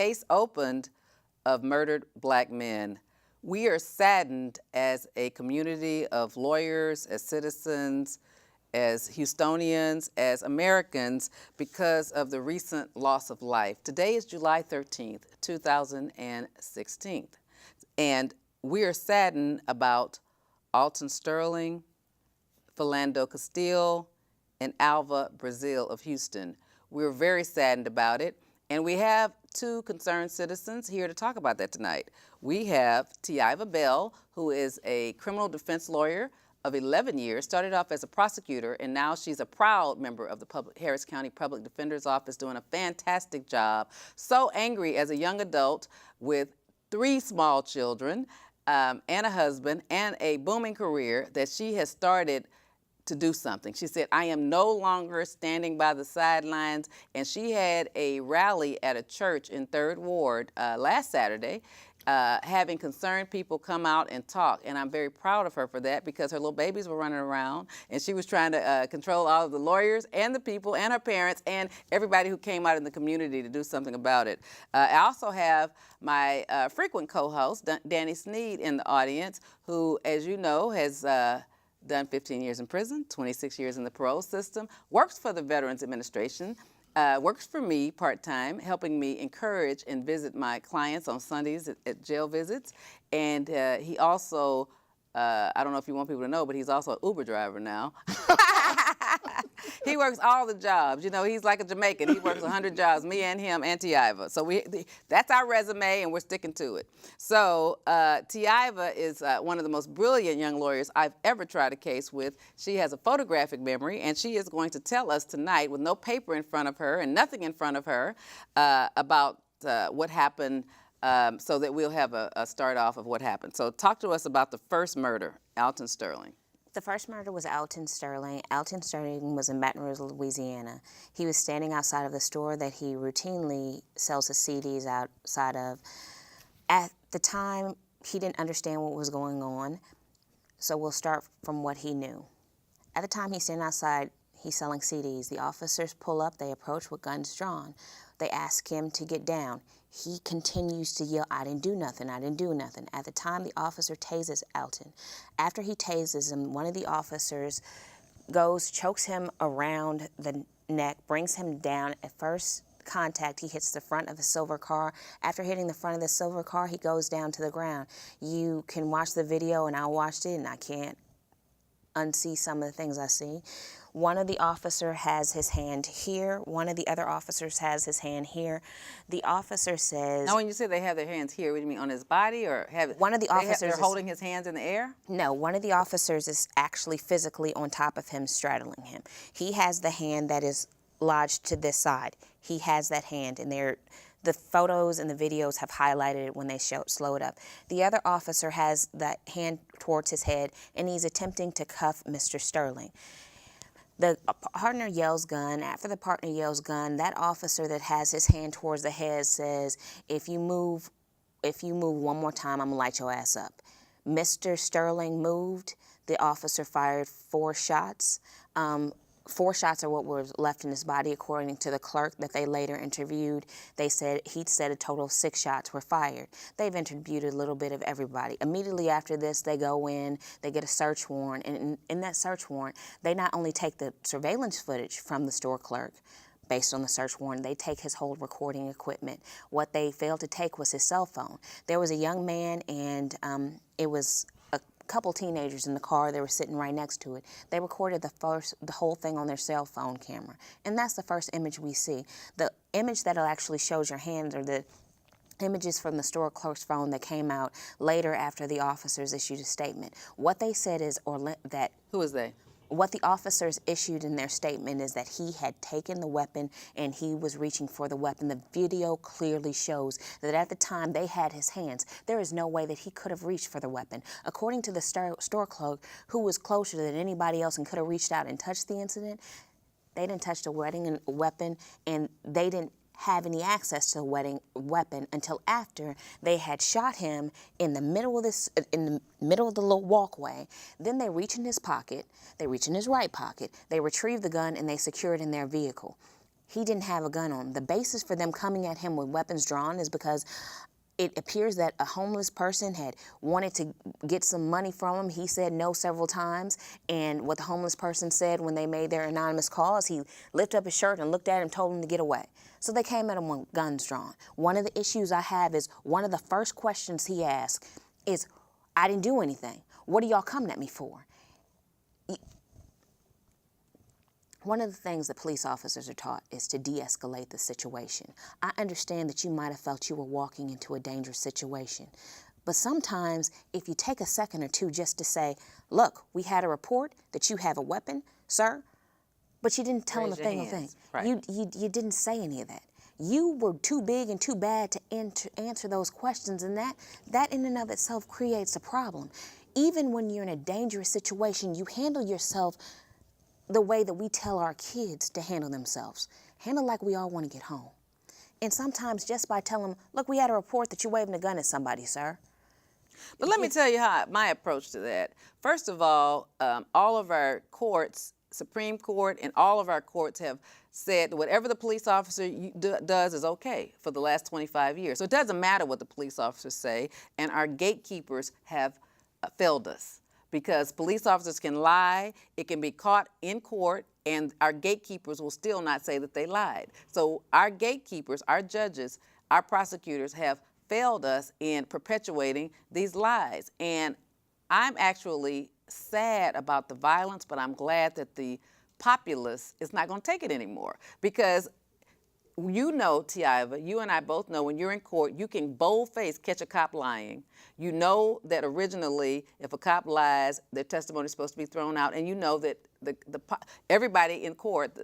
case opened of murdered black men. We are saddened as a community of lawyers, as citizens, as Houstonians, as Americans, because of the recent loss of life. Today is July 13th, 2016, and we are saddened about Alton Sterling, Philander Castille, and Alva Brazile of Houston. We're very saddened about it, and we have two concerned citizens here to talk about that tonight. We have Alva Brazile, who is a criminal defense lawyer of 11 years, started off as a prosecutor, and now she's a proud member of the Harris County Public Defender's Office, doing a fantastic job. So angry as a young adult with 3 small children and a husband and a booming career that she has started to do something. She said, I am no longer standing by the sidelines, and she had a rally at a church in 3rd Ward last Saturday, having concerned people come out and talk, and I'm very proud of her for that, because her little babies were running around, and she was trying to control all of the lawyers and the people and her parents and everybody who came out in the community to do something about it. I also have my frequent co-host, Danny Sneed, in the audience, who, as you know, has done 15 years in prison, 26 years in the parole system, works for the Veterans Administration, works for me part-time, helping me encourage and visit my clients on Sundays at jail visits. And he also, I don't know if you want people to know, but he's also an Uber driver now. He works all the jobs. You know, he's like a Jamaican. He works 100 jobs, me and him and Alva. So that's our resume, and we're sticking to it. So Alva is one of the most brilliant young lawyers I've ever tried a case with. She has a photographic memory, and she is going to tell us tonight, with no paper in front of her and nothing in front of her, about what happened, so that we'll have a start off of what happened. So talk to us about the first murder, Alton Sterling. The first murder was Alton Sterling. Alton Sterling was in Baton Rouge, Louisiana. He was standing outside of the store that he routinely sells his CDs outside of. At the time, he didn't understand what was going on, so we'll start from what he knew. At the time he's standing outside, he's selling CDs. The officers pull up, they approach with guns drawn. They ask him to get down. He continues to yell, I didn't do nothing, I didn't do nothing. At the time, the officer tases Alton. After he tases him, one of the officers goes, chokes him around the neck, brings him down. At first contact, he hits the front of a silver car. After hitting the front of the silver car, he goes down to the ground. You can watch the video, and I watched it, and I can't unsee some of the things I see. One of the officers has his hand here. One of the other officers has his hand here. The officer says... Now, when you say they have their hands here, what do you mean, on his body, or have... One of the officers... They're holding his hands in the air? No, one of the officers is actually physically on top of him, straddling him. He has the hand that is lodged to this side. He has that hand, and the photos and the videos have highlighted it when they slow it up. The other officer has that hand towards his head, and he's attempting to cuff Mr. Sterling. The partner yells gun. After the partner yells gun, that officer that has his hand towards the head says, if you move one more time, I'm gonna light your ass up. Mr. Sterling moved. The officer fired 4 shots. 4 shots are what was left in his body, according to the clerk that they later interviewed. He'd said a total of 6 shots were fired. They've interviewed a little bit of everybody. Immediately after this, they go in, they get a search warrant, and in that search warrant, they not only take the surveillance footage from the store clerk. Based on the search warrant, they take his whole recording equipment. What they failed to take was his cell phone. There was a young man, and it was couple teenagers in the car. They were sitting right next to it. They recorded the whole thing on their cell phone camera, and that's the first image we see. The image that actually shows your hands are the images from the store clerk's phone that came out later after the officers issued a statement. What they said is, that... Who is they? What the officers issued in their statement is that he had taken the weapon and he was reaching for the weapon. The video clearly shows that at the time they had his hands. There is no way that he could have reached for the weapon. According to the store clerk, who was closer than anybody else and could have reached out and touched the incident, they didn't touch the weapon, and they didn't have any access to the weapon until after they had shot him in the middle of the little walkway. Then they reach in his pocket, they reach in his right pocket, they retrieve the gun, and they secure it in their vehicle. he didn't have a gun on him. The basis for them coming at him with weapons drawn is because it appears that a homeless person had wanted to get some money from him. He said no several times, and what the homeless person said when they made their anonymous call is he lifted up his shirt and looked at him and told him to get away. So they came at him with guns drawn. One of the issues I have is one of the first questions he asked is, I didn't do anything. What are y'all coming at me for? One of the things that police officers are taught is to de-escalate the situation. I understand that you might have felt you were walking into a dangerous situation, but sometimes if you take a second or two just to say, look, we had a report that you have a weapon, sir, but you didn't tell him a single thing. Right. You didn't say any of that. You were too big and too bad to answer those questions, and that in and of itself creates a problem. Even when you're in a dangerous situation, you handle yourself the way that we tell our kids to handle themselves. Handle like we all want to get home. And sometimes just by telling them, look, we had a report that you're waving a gun at somebody, sir. But let me tell you how my approach to that. First of all of our courts, Supreme Court and all of our courts have said whatever the police officer does is okay for the last 25 years. So it doesn't matter what the police officers say, and our gatekeepers have failed us. Because police officers can lie, it can be caught in court, and our gatekeepers will still not say that they lied. So our gatekeepers, our judges, our prosecutors have failed us in perpetuating these lies. And I'm actually sad about the violence, but I'm glad that the populace is not going to take it anymore. Because you know, Tiava, you and I both know when you're in court, you can bold-face catch a cop lying. You know that originally, if a cop lies, their testimony is supposed to be thrown out, and you know that everybody in court,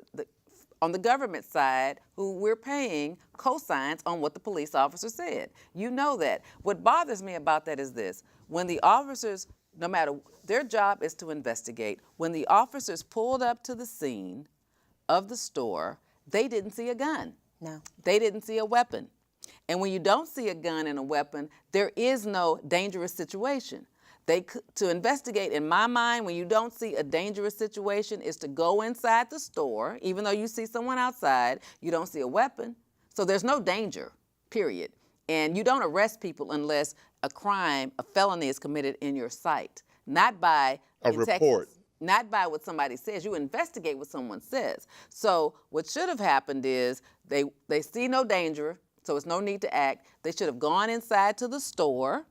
on the government side, who we're paying, cosigns on what the police officer said. You know that. What bothers me about that is this: when the officers, no matter, their job is to investigate. When the officers pulled up to the scene of the store, they didn't see a gun. No. They didn't see a weapon. And when you don't see a gun and a weapon, there is no dangerous situation. To investigate, in my mind, when you don't see a dangerous situation, is to go inside the store, even though you see someone outside, you don't see a weapon. So there's no danger, period. And you don't arrest people unless a crime, a felony is committed in your sight, not by a report. Not by what somebody says. You investigate what someone says. So what should have happened is they see no danger, so it's no need to act. They should have gone inside to the store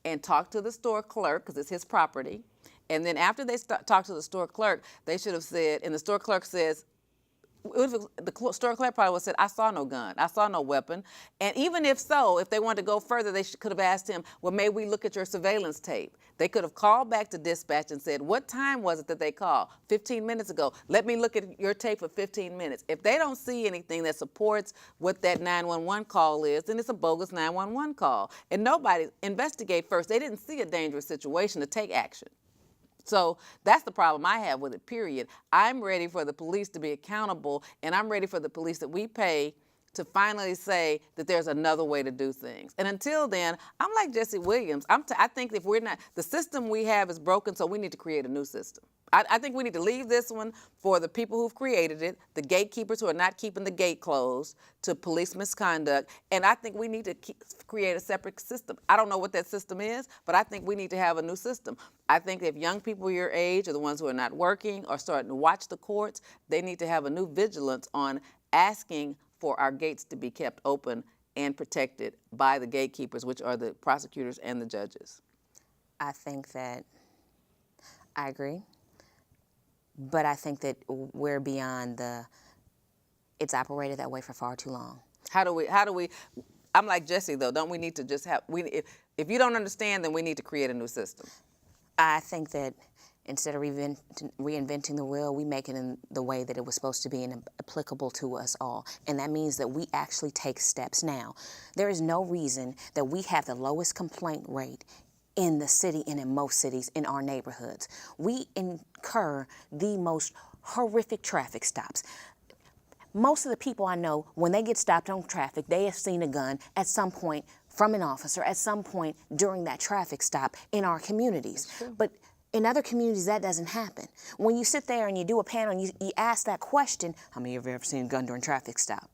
and talked to the store clerk, because it's his property. And then after they talked to the store clerk, they should have said, and the store clerk says, the store clerk probably would have said, I saw no gun, I saw no weapon. And even if so, if they wanted to go further, they could have asked him, well, may we look at your surveillance tape? They could have called back to dispatch and said, what time was it that they called? 15 minutes ago. Let me look at your tape for 15 minutes. If they don't see anything that supports what that 911 call is, then it's a bogus 911 call. And nobody investigate first. They didn't see a dangerous situation to take action. So that's the problem I have with it, period. I'm ready for the police to be accountable, and I'm ready for the police that we pay to finally say that there's another way to do things. And until then, I'm like Jesse Williams. I think if we're not, the system we have is broken, so we need to create a new system. I think we need to leave this one for the people who've created it, the gatekeepers who are not keeping the gate closed to police misconduct, and I think we need to create a separate system. I don't know what that system is, but I think we need to have a new system. I think if young people your age are the ones who are not working or starting to watch the courts, they need to have a new vigilance on asking for our gates to be kept open and protected by the gatekeepers, which are the prosecutors and the judges. I think that I agree. But I think that we're beyond it's operated that way for far too long. How do we, I'm like Jesse though, don't we need to just have, if you don't understand, then we need to create a new system. I think that instead of reinventing the wheel, we make it in the way that it was supposed to be and applicable to us all. And that means that we actually take steps now. There is no reason that we have the lowest complaint rate in the city and in most cities in our neighborhoods. We incur the most horrific traffic stops. Most of the people I know, when they get stopped on traffic, they have seen a gun at some point from an officer at some point during that traffic stop in our communities. But In other communities, that doesn't happen. When you sit there and you do a panel and you ask that question, how many of you have ever seen a gun during traffic stop?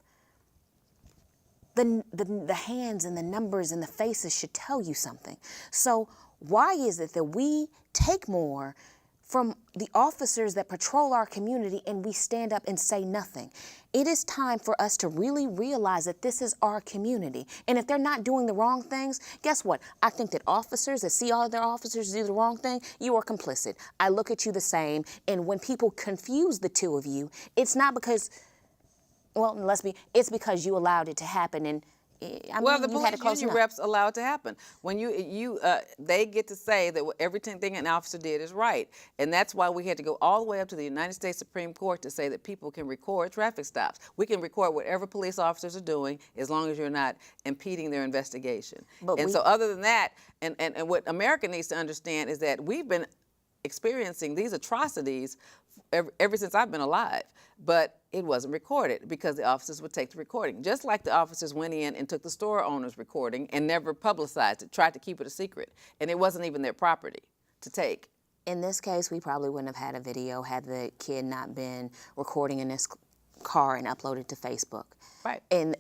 The hands and the numbers and the faces should tell you something. So why is it that we take more from the officers that patrol our community and we stand up and say nothing? It is time for us to really realize that this is our community. And if they're not doing the wrong things, guess what? I think that officers that see all their officers do the wrong thing, you are complicit. I look at you the same. And when people confuse the two of you, it's not because, well, it's because you allowed it to happen. And well, the you had police it close union enough. reps allow it to happen. When they get to say that everything an officer did is right, and that's why we had to go all the way up to the United States Supreme Court to say that people can record traffic stops. We can record whatever police officers are doing as long as you're not impeding their investigation. So other than that, and what America needs to understand is that we've been experiencing these atrocities ever since I've been alive, but it wasn't recorded because the officers would take the recording. Just like the officers went in and took the store owner's recording and never publicized it, tried to keep it a secret, and it wasn't even their property to take. In this case, we probably wouldn't have had a video had the kid not been recording in this car and uploaded to Facebook. Right. And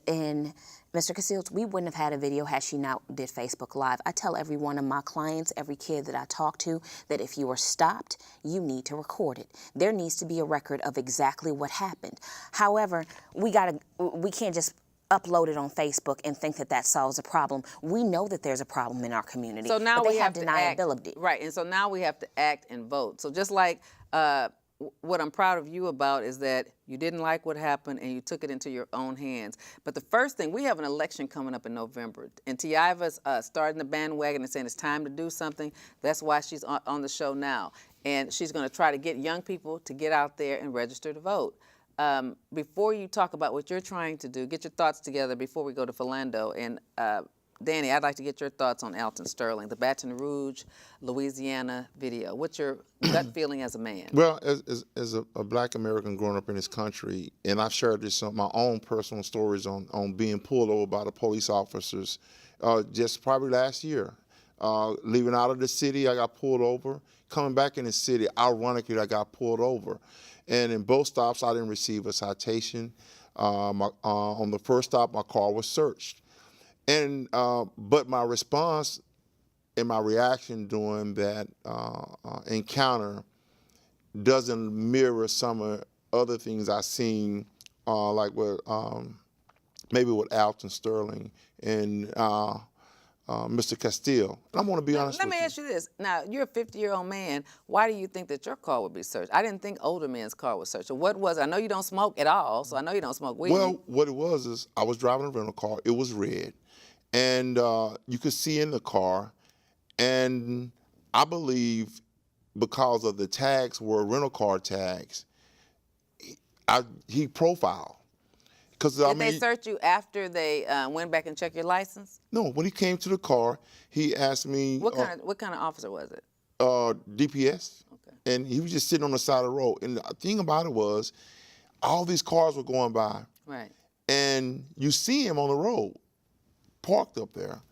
Mr. Castille, we wouldn't have had a video had she not did Facebook Live. I tell every one of my clients, every kid that I talk to, that if you are stopped, you need to record it. There needs to be a record of exactly what happened. However, we can't just upload it on Facebook and think that that solves a problem. We know that there's a problem in our community. So now but they we have deniability. To act, right, and so now we have to act and vote. So just like what I'm proud of you about is that you didn't like what happened and you took it into your own hands. But the first thing, we have an election coming up in November, and Tiava's starting the bandwagon and saying it's time to do something. That's why she's on the show now. And she's going to try to get young people to get out there and register to vote. Before you talk about what you're trying to do, get your thoughts together before we go to Philander. And Danny, I'd like to get your thoughts on Alton Sterling, the Baton Rouge, Louisiana video. What's your gut feeling as a man? Well, as a black American growing up in this country, and I've shared this on my own personal stories on being pulled over by the police officers just probably last year. Leaving out of the city, I got pulled over. Coming back in the city, ironically, I got pulled over. And in both stops, I didn't receive a citation. On the first stop, my car was searched. And but my response and my reaction during that encounter doesn't mirror some of other things I've seen, like with maybe with Alton Sterling and Mr. Castille. And I'm going to be honest with you. Let me ask you this. Now, you're a 50-year-old man. Why do you think that your car would be searched? I didn't think older men's car was searched. So what was it? I know you don't smoke at all, so I know you don't smoke weed. Well, what it was is I was driving a rental car. It was red. And you could see in the car, and I believe because of the tags were rental car tags, he profiled. Did they search you after they went back and checked your license? No, when he came to the car, he asked me. What kind of officer was it? DPS. Okay. And he was just sitting on the side of the road. And the thing about it was, all these cars were going by. Right. And you see him on the road, parked up there,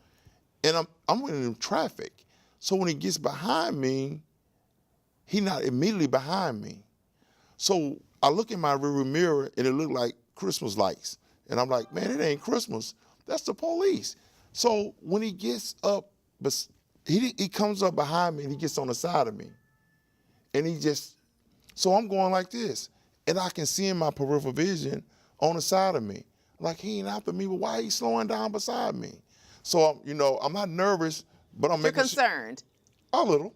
and I'm in traffic. So when he gets behind me, he's not immediately behind me. So I look in my rearview mirror and it looked like Christmas lights. And I'm like, man, it ain't Christmas. That's the police. So when he gets up, he comes up behind me and he gets on the side of me. And so I'm going like this. And I can see in my peripheral vision on the side of me. Like, he ain't after me, but why he slowing down beside me? So, I'm not nervous, but I'm You're concerned. A little,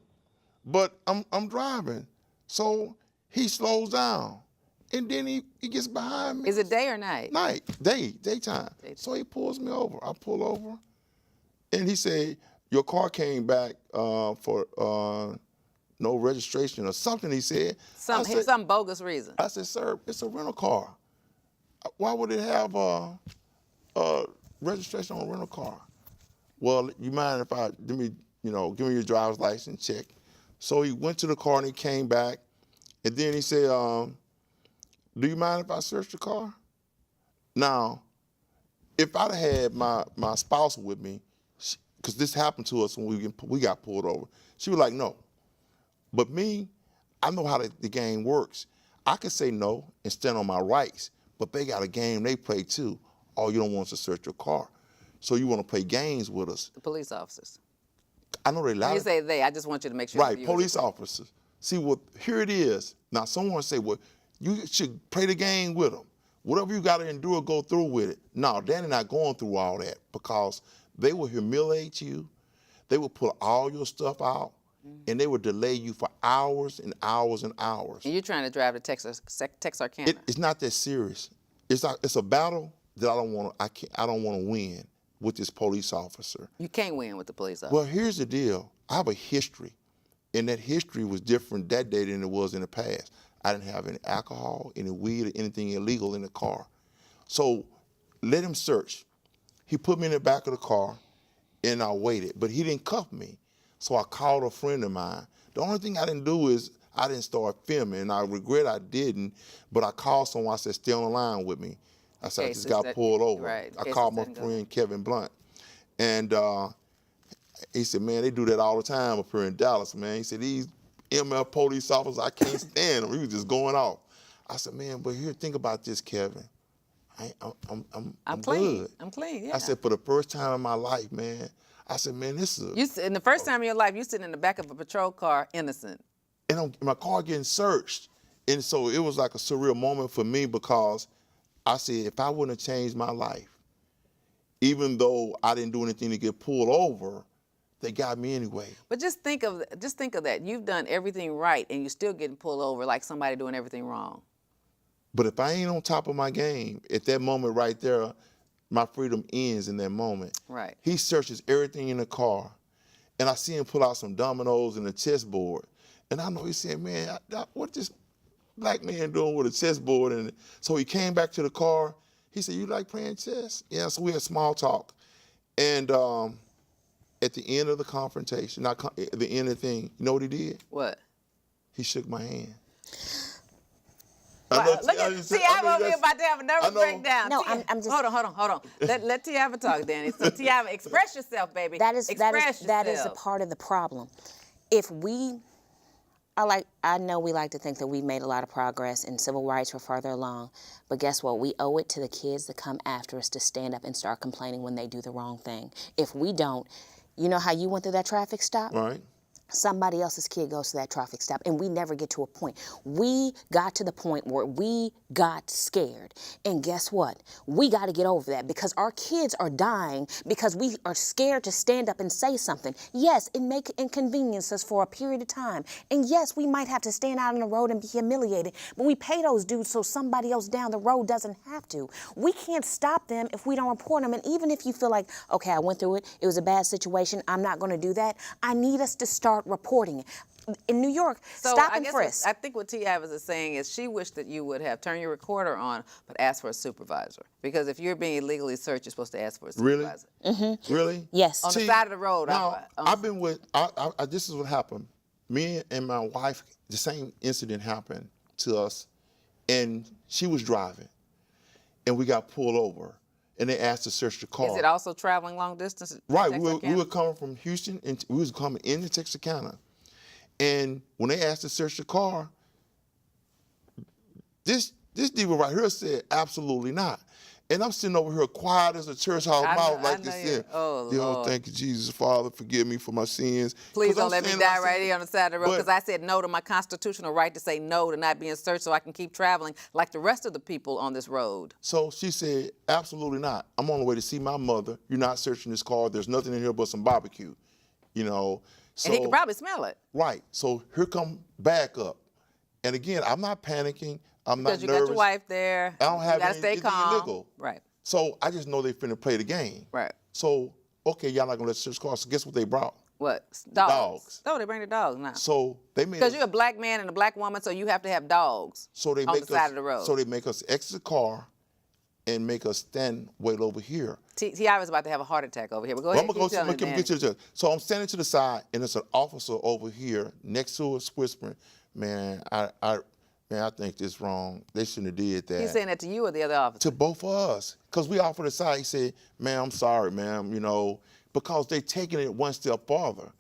but I'm driving. So he slows down, and then he gets behind me. Is it day or night? Daytime. So he pulls me over. I pull over, and he said, your car came back for no registration or something, he said. Some bogus reason. I said, sir, it's a rental car. Why would it have registration on a rental car? Well, you mind if I give me your driver's license check? So he went to the car and he came back, and then he said, do you mind if I search the car? Now, if I'd had my spouse with me, because this happened to us when we got pulled over, she was like, no. But me, I know how the game works. I can say no and stand on my rights, but they got a game they play too. Oh, you don't want us to search your car. So you want to play games with us. The police officers. I know they When lie. you say they, I just want you to make sure. the Right, viewers are police clear. officers. See, here it is. Now, someone say, well, you should play the game with them. Whatever you got to endure, go through with it. No, they're not going through all that because they will humiliate you. They will pull all your stuff out, and they will delay you for hours and hours and hours. And you're trying to drive to Texarkana. It's not that serious. It's a battle that I don't want to win with this police officer. You can't win with the police officer. Well, here's the deal. I have a history, and that history was different that day than it was in the past. I didn't have any alcohol, any weed, or anything illegal in the car. So let him search. He put me in the back of the car, and I waited, but he didn't cuff me. So I called a friend of mine. The only thing I didn't do is I didn't start filming, and I regret I didn't, but I called someone. I said, stay on the line with me. I said, I just got pulled over. Right. I called my friend Kevin Blunt, and he said, man, they do that all the time up here in Dallas, man. He said, these ML police officers, I can't stand them. He was just going off. I said, man, but here, think about this, Kevin. I'm clean. good. I'm clean, yeah. I said, for the first time in my life, man, I said, man, this is In the first time in your life, you sitting in the back of a patrol car, innocent. and my car getting searched. And so it was like a surreal moment for me because I said, if I wouldn't have changed my life, even though I didn't do anything to get pulled over, they got me anyway. But just think of that. You've done everything right, and you're still getting pulled over like somebody doing everything wrong. But if I ain't on top of my game, at that moment right there, my freedom ends in that moment. Right. He searches everything in the car, and I see him pull out some dominoes and a chessboard. And I know he said, man, what this black man doing with a chessboard? And so he came back to the car. He said, you like playing chess? Yeah, so we had small talk. And at the end of the confrontation, at the end of the thing, you know what he did? What? He shook my hand. Wow, look at Tiava over here about to have a nervous breakdown. No, I'm just. Hold on. Let Tiava talk, Danny. So Tiava, express yourself, baby. That is Express a part of the problem. If I know we like to think that we've made a lot of progress and civil rights were further along, but guess what? We owe it to the kids that come after us to stand up and start complaining when they do the wrong thing. If we don't, you know how you went through that traffic stop? Right. Somebody else's kid goes to that traffic stop, and we never get to a point. We got to the point where we got scared. And guess what? We got to get over that because our kids are dying because we are scared to stand up and say something. Yes, it may inconvenience us for a period of time. And yes, we might have to stand out on the road and be humiliated, but we pay those dudes so somebody else down the road doesn't have to. We can't stop them if we don't report them. And even if you feel like, okay, I went through it, it was a bad situation, I'm not going to do that, I need us to start reporting it. In New York, stop and frisk. I think what Tiava is saying is she wished that you would have turned your recorder on, but asked for a supervisor. Because if you're being illegally searched, you're supposed to ask for a supervisor. Really? Mm-hmm. Really? Yes. On the side of the road. Now, I've been with, this is what happened. Me and my wife, the same incident happened to us, and she was driving, and we got pulled over, and they asked to search the car. Is it also traveling long distance? Right, we were coming from Houston, and we was coming into Texarkana. And when they asked to search the car, this diva right here said, absolutely not. And I'm sitting over here quiet as a church house mouse like this. Oh, Lord. Thank you, Jesus, Father, forgive me for my sins. Please don't let me die right here on the side of the road because I said no to my constitutional right to say no to not being searched so I can keep traveling like the rest of the people on this road. So she said, absolutely not. I'm on the way to see my mother. You're not searching this car. There's nothing in here but some barbecue, you know. So, and he could probably smell it. Right. So here come back up. And again, I'm not panicking. I'm not nervous. Because you got your wife there. I don't have anything illegal. Right. So I just know they finna play the game. Right. So, okay, y'all not gonna let search cars. So guess what they brought? What? Dogs. Dogs. No, they bring the dogs now. So they made because you're a black man and a black woman, so you have to have dogs so they on make the side of the road. So they make us exit the car and make us stand wait over here. T.I. was about to have a heart attack over here. But go ahead. I'm gonna get to the judge. So I'm standing to the side, and there's an officer over here next to us whispering, "Man, I think this wrong. They shouldn't have did that." He's saying that to you or the other officer? To both of us, because we offered the side. He said, "Ma'am, I'm sorry, ma'am. You know, because they taking it one step farther.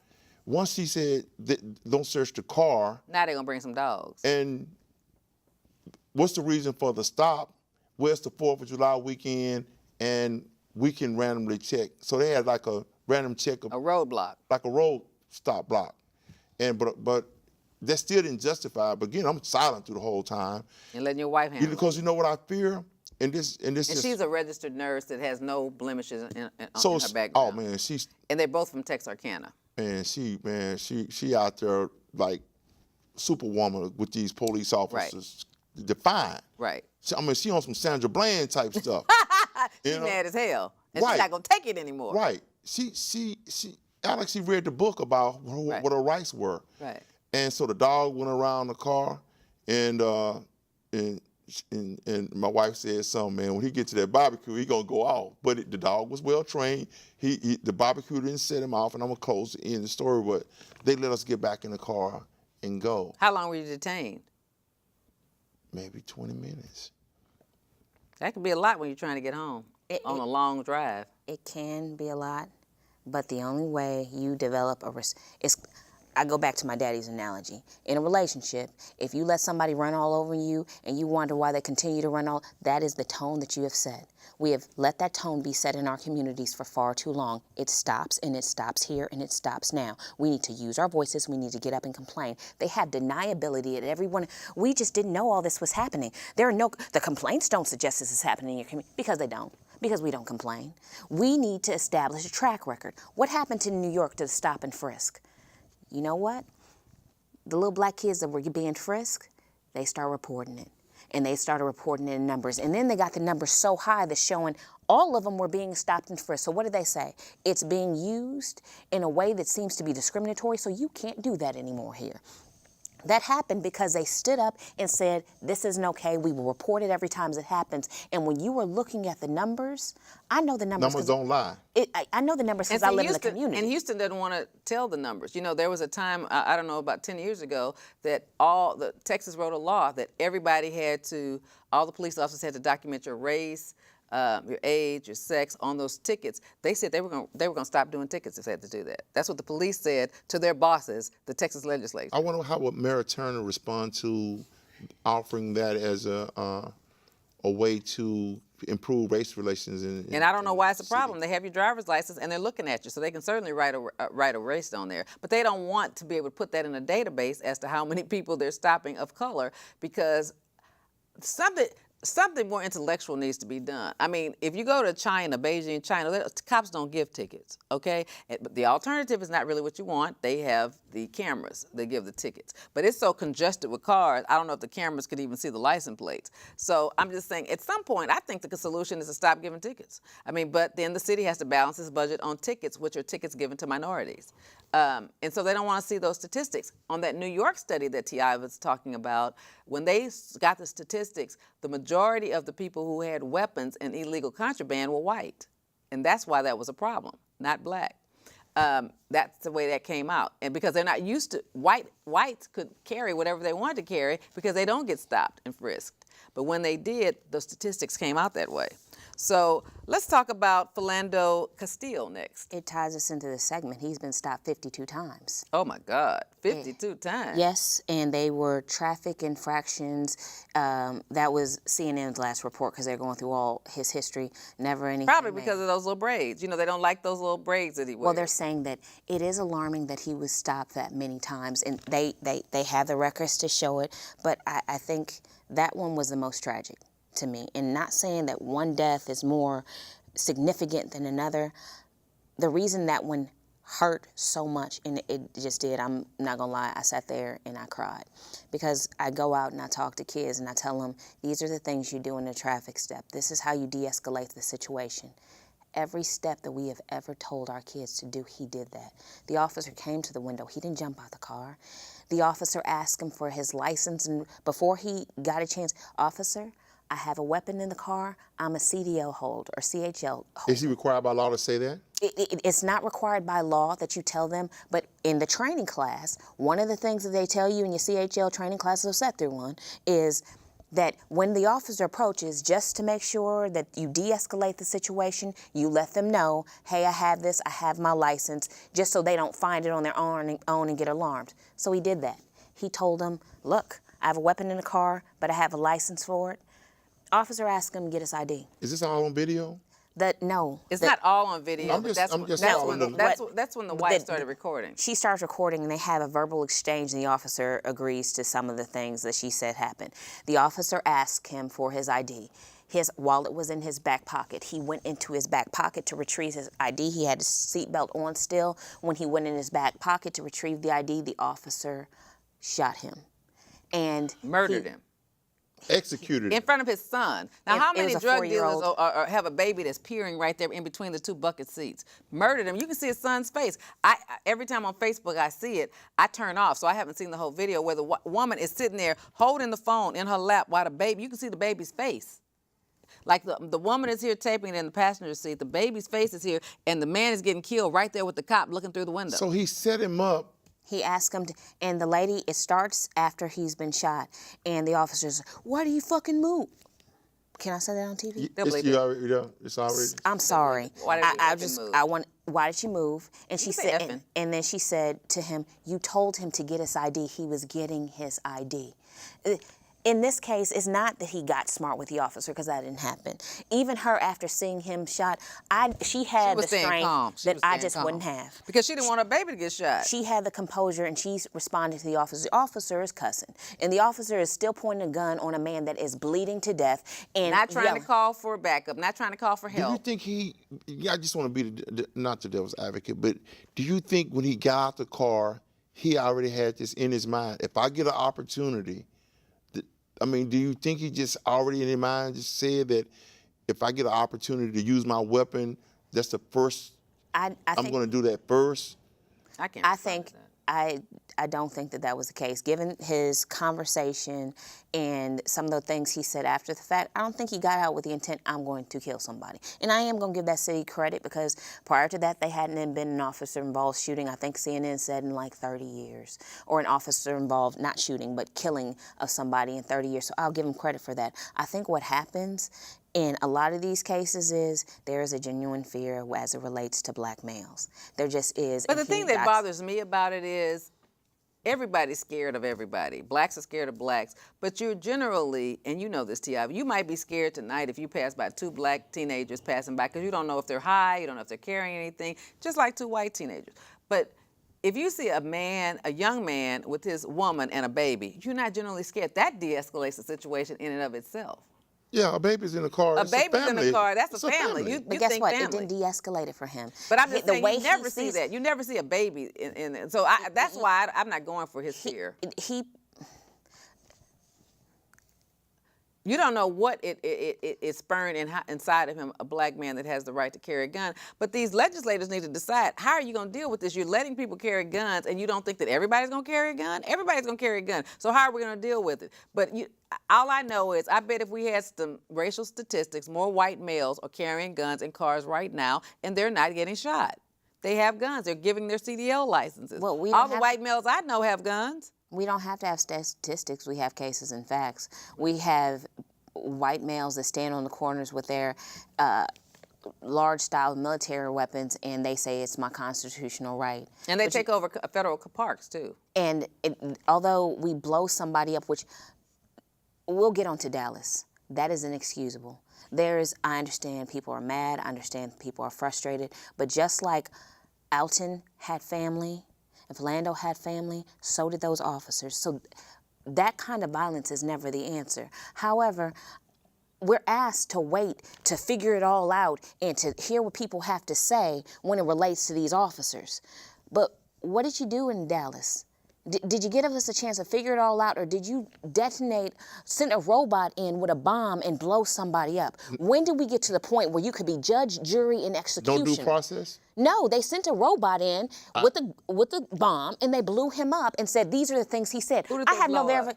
once he said, don't search the car, Now they're gonna bring some dogs. and what's the reason for the stop? Well, it's the 4th of July weekend, and we can randomly check. So they had like a random check, A roadblock. like a road stop block. And but that still didn't justify it. But again, I'm silent through the whole time. And letting your wife handle it. Because you know what I fear? And this And just, she's a registered nurse that has no blemishes in so her background. oh man, And they're both from Texarkana. she out there like superwoman with these police officers, defiant. Right. I mean, she on some Sandra Bland type stuff. She's mad as hell. And Right. she's not gonna take it anymore. Right. Alex, she read the book about what her rights were. Right. And so the dog went around the car, and my wife said something, man, when he get to that barbecue, he gonna go off. But the dog was well trained. The barbecue didn't set him off, and I'm gonna close the end of the story, but they let us get back in the car and go. How long were you detained? Maybe 20 minutes. That could be a lot when you're trying to get home on a long drive. It can be a lot, but the only way you develop is, I go back to my daddy's analogy. In a relationship, if you let somebody run all over you and you wonder why they continue to run that is the tone that you have set. We have let that tone be set in our communities for far too long. It stops, and it stops here, and it stops now. We need to use our voices. We need to get up and complain. They have deniability at everyone. We just didn't know all this was happening. The complaints don't suggest this is happening in your community, because they don't. Because we don't complain. We need to establish a track record. What happened to New York to the stop and frisk? You know what? The little black kids that were being frisked, they start reporting it. And they started reporting it in numbers. And then they got the numbers so high that showing all of them were being stopped and frisked. So what did they say? It's being used in a way that seems to be discriminatory, so you can't do that anymore here. That happened because they stood up and said, this isn't okay. We will report it every time it happens. And when you were looking at the numbers, I know the numbers. Numbers don't lie. I know the numbers because I live in the community. And Houston doesn't want to tell the numbers. You know, there was a time, I don't know, about 10 years ago, that Texas wrote a law that all the police officers had to document your race, your age, your sex on those tickets. They said they were going to stop doing tickets if they had to do that. That's what the police said to their bosses, the Texas legislature. I wonder how would Mayor Turner respond to offering that as a way to improve race relations and I don't know why it's a problem. They have your driver's license and they're looking at you, so they can certainly write a race on there. But they don't want to be able to put that in a database as to how many people they're stopping of color, because something more intellectual needs to be done. I mean, if you go to China, Beijing, China, cops don't give tickets, okay? But the alternative is not really what you want. They have the cameras. They give the tickets. But it's so congested with cars, I don't know if the cameras could even see the license plates. So I'm just saying, at some point, I think the solution is to stop giving tickets. I mean, but then the city has to balance its budget on tickets, which are tickets given to minorities. And so they don't want to see those statistics. On that New York study that T.I. was talking about, when they got the statistics, the majority of the people who had weapons and illegal contraband were white. And that's why that was a problem, not black. That's the way that came out. And because they're not used to, whites could carry whatever they wanted to carry because they don't get stopped and frisked. But when they did, the statistics came out that way. So let's talk about Philander Castille next. It ties us into this segment. He's been stopped 52 times. Oh my God, 52 times. Yes, and they were traffic infractions. That was CNN's last report because they're going through all his history. Never anything. Probably because of those little braids. You know, they don't like those little braids that he wears. Well, they're saying that it is alarming that he was stopped that many times, and they have the records to show it. But I think that one was the most tragic to me. And not saying that one death is more significant than another. The reason that one hurt so much, and it just did, I'm not gonna lie, I sat there and I cried. Because I go out and I talk to kids and I tell them, these are the things you do in a traffic step. This is how you de-escalate the situation. Every step that we have ever told our kids to do, he did that. The officer came to the window, he didn't jump out the car. The officer asked him for his license, and before he got a chance, officer, I have a weapon in the car, I'm a CDL holder or CHL holder. Is he required by law to say that? It's not required by law that you tell them, but in the training class, one of the things that they tell you in your CHL training class, I've sat through one, is that when the officer approaches, just to make sure that you de-escalate the situation, you let them know, hey, I have this, I have my license, just so they don't find it on their own and get alarmed. So he did that. He told them, look, I have a weapon in the car, but I have a license for it. Officer asked him to get his ID. Is this all on video? No. It's not all on video, but that's when the wife started recording. She starts recording, and they have a verbal exchange, and the officer agrees to some of the things that she said happened. The officer asked him for his ID. His wallet was in his back pocket. He went into his back pocket to retrieve his ID. He had his seatbelt on still. When he went in his back pocket to retrieve the ID, the officer shot him. And murdered him. Executed in front of his son. Now, how many drug dealers have a baby that's peering right there in between the two bucket seats? Murdered him. You can see his son's face. Every time on Facebook I see it, I turn off, so I haven't seen the whole video where the woman is sitting there holding the phone in her lap while the baby, you can see the baby's face. Like the woman is here taping it in the passenger seat, the baby's face is here, and the man is getting killed right there with the cop looking through the window. So he set him up. He asked him to, and the lady, it starts after he's been shot, and the officer's, why do you fucking move? Can I say that on TV? It's already. I'm sorry. Why did you move? And she said, and then she said to him, you told him to get his ID. He was getting his ID. In this case, it's not that he got smart with the officer, because that didn't happen. Even her, after seeing him shot, she had the strength that I just wouldn't have. Because she didn't want her baby to get shot. She had the composure, and she responded to the officer. The officer is cussing, and the officer is still pointing a gun on a man that is bleeding to death. And not trying to call for backup, not trying to call for help. Do you think I just want to be not the devil's advocate, but do you think when he got out the car, he already had this in his mind? If I get an opportunity, do you think he just already in his mind just said that if I get an opportunity to use my weapon, that's the first, I'm going to do that first? I don't think that was the case. Given his conversation and some of the things he said after the fact, I don't think he got out with the intent, I'm going to kill somebody. And I am going to give that city credit, because prior to that, they hadn't been an officer-involved shooting, I think CNN said, in like 30 years. Or an officer-involved, not shooting, but killing of somebody in 30 years. So I'll give him credit for that. I think what happens in a lot of these cases is there is a genuine fear as it relates to black males. There just is. But the thing that bothers me about it is everybody's scared of everybody. Blacks are scared of blacks. But you're generally, and you know this, T.I., you might be scared tonight if you pass by two black teenagers passing by, because you don't know if they're high, you don't know if they're carrying anything, just like two white teenagers. But if you see a young man with his woman and a baby, you're not generally scared. That de-escalates the situation in and of itself. Yeah, a baby's in the car. A baby's in the car. That's a family. But guess what? It didn't de-escalate it for him. But I'm just saying, you never see that. You never see a baby in it. So that's why I'm not going for his fear. You don't know what it spurned inside of him, a black man that has the right to carry a gun. But these legislators need to decide, how are you going to deal with this? You're letting people carry guns, and you don't think that everybody's going to carry a gun? Everybody's going to carry a gun. So how are we going to deal with it? But all I know is, I bet if we had some racial statistics, more white males are carrying guns in cars right now, and they're not getting shot. They have guns. They're giving their CDL licenses. Well, all the white males I know have guns. We don't have to have statistics. We have cases and facts. We have white males that stand on the corners with their large-style military weapons, and they say it's my constitutional right. And they take over federal parks, too. And although we blow somebody up, which we'll get onto Dallas, that is inexcusable. I understand people are mad. I understand people are frustrated. But just like Alton had family, if Philander had family, so did those officers. So that kind of violence is never the answer. However, we're asked to wait to figure it all out and to hear what people have to say when it relates to these officers. But what did you do in Dallas? Did you give us a chance to figure it all out, or did you send a robot in with a bomb and blow somebody up? When did we get to the point where you could be judge, jury, and execution? No due process? No, they sent a robot in with the bomb, and they blew him up and said, these are the things he said. Who did they blow up?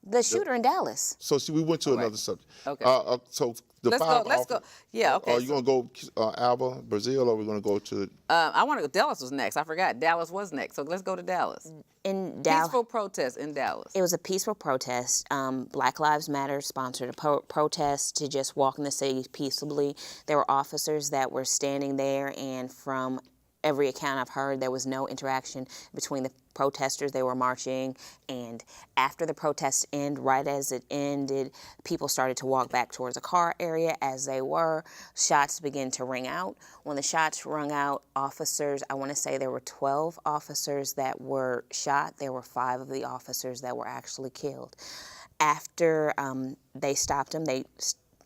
The shooter in Dallas. So see, we went to All right. another subject. Okay. So the Let's five go. Let's go. Yeah. Okay. Are you going to go Alva Brazile, or are we going to go to? I want to go. Dallas was next. I forgot. Dallas was next. So let's go to Dallas. In Dallas. Peaceful protest in Dallas. It was a peaceful protest. Black Lives Matter sponsored a protest to just walk in the city peaceably. There were officers that were standing there, and from every account I've heard, there was no interaction between the protesters. They were marching, and after the protest ended, right as it ended, people started to walk back towards the car area. As they were, shots began to ring out. When the shots rung out, officers, I want to say there were 12 officers that were shot. There were 5 of the officers that were actually killed. After they stopped them, they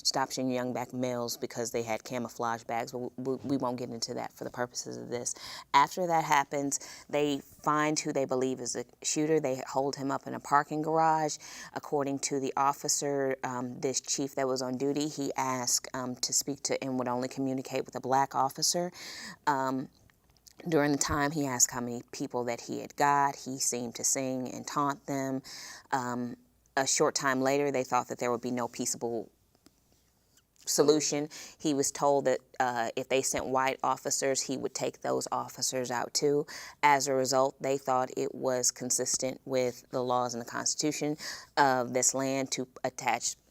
stopped young black males because they had camouflage bags, but we won't get into that for the purposes of this. After that happens, they find who they believe is the shooter. They hold him up in a parking garage. According to the officer, this chief that was on duty, he asked to speak to and would only communicate with a black officer. During the time, he asked how many people that he had got. He seemed to sing and taunt them. A short time later, they thought that there would be no peaceable solution. He was told that if they sent white officers, he would take those officers out too. As a result, they thought it was consistent with the laws and the Constitution of this land to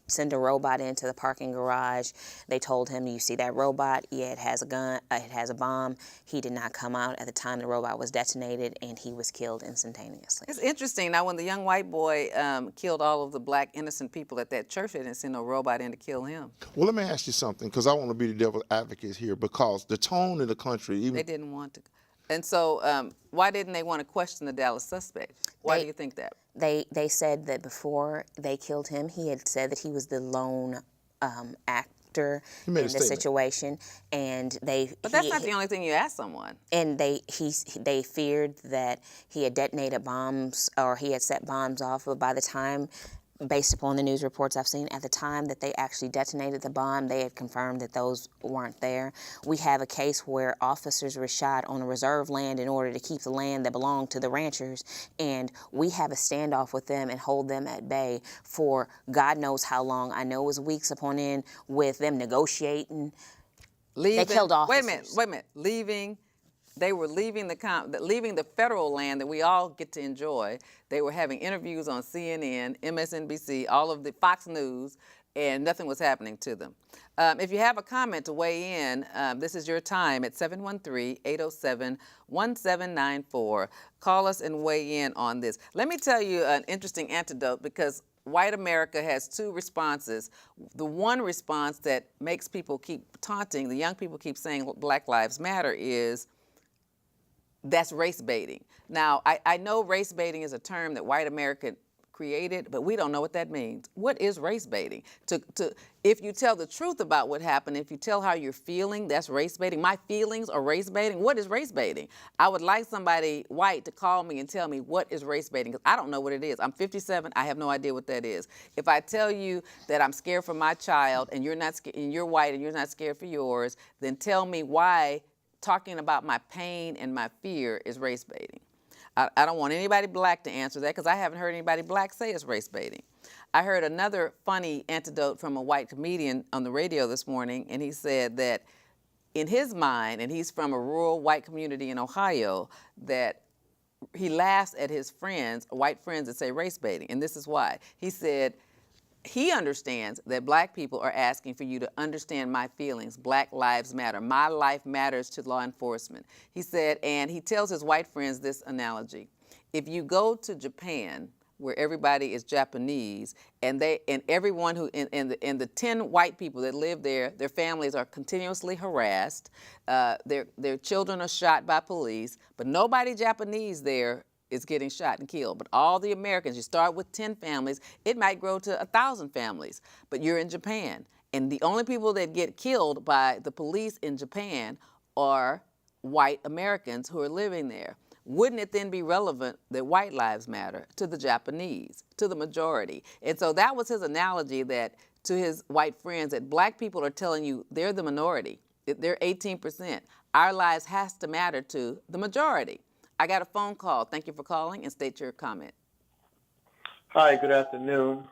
send a robot into the parking garage. They told him, you see that robot? Yeah, it has a gun, it has a bomb. He did not come out at the time the robot was detonated, and he was killed instantaneously. It's interesting. Now, when the young white boy killed all of the black innocent people at that church, they didn't send no robot in to kill him. Well, let me ask you something, because I want to be the devil's advocate here, because the tone in the country, even They didn't want to. And so why didn't they want to question the Dallas suspect? Why do you think that? They said that before they killed him, he had said that he was the lone actor in the situation, and But that's not the only thing you ask someone. And they feared that he had detonated bombs or he had set bombs off. But by the time, based upon the news reports I've seen, at the time that they actually detonated the bomb, they had confirmed that those weren't there. We have a case where officers were shot on a reserve land in order to keep the land that belonged to the ranchers, and we have a standoff with them and hold them at bay for God knows how long. I know it was weeks upon end with them negotiating. They killed officers. Wait a minute. They were leaving the federal land that we all get to enjoy. They were having interviews on CNN, MSNBC, all of the Fox News, and nothing was happening to them. If you have a comment to weigh in, this is your time at 713-807-1794. Call us and weigh in on this. Let me tell you an interesting anecdote, because white America has 2 responses. The one response that makes people keep taunting, the young people keep saying Black Lives Matter, is that's race baiting. Now, I know race baiting is a term that white America created, but we don't know what that means. What is race baiting? If you tell the truth about what happened, if you tell how you're feeling, that's race baiting. My feelings are race baiting. What is race baiting? I would like somebody white to call me and tell me what is race baiting, because I don't know what it is. I'm 57. I have no idea what that is. If I tell you that I'm scared for my child and you're not, and you're white and you're not scared for yours, then tell me why talking about my pain and my fear is race baiting. I don't want anybody black to answer that, because I haven't heard anybody black say it's race baiting. I heard another funny anecdote from a white comedian on the radio this morning, and he said that in his mind, and he's from a rural white community in Ohio, that he laughs at his friends, white friends, that say race baiting, and this is why. He said, he understands that black people are asking for you to understand my feelings. Black lives matter. My life matters to law enforcement. He said, and he tells his white friends this analogy. If you go to Japan, where everybody is Japanese, and everyone who in the 10 white people that live there, their families are continuously harassed. Their children are shot by police, but nobody Japanese there is getting shot and killed. But all the Americans, you start with 10 families, it might grow to 1,000 families, but you're in Japan. And the only people that get killed by the police in Japan are white Americans who are living there. Wouldn't it then be relevant that white lives matter to the Japanese, to the majority? And so that was his analogy, that to his white friends, that black people are telling you they're the minority, they're 18%. Our lives has to matter to the majority. I got a phone call. Thank you for calling, and state your comment. Hi, good afternoon.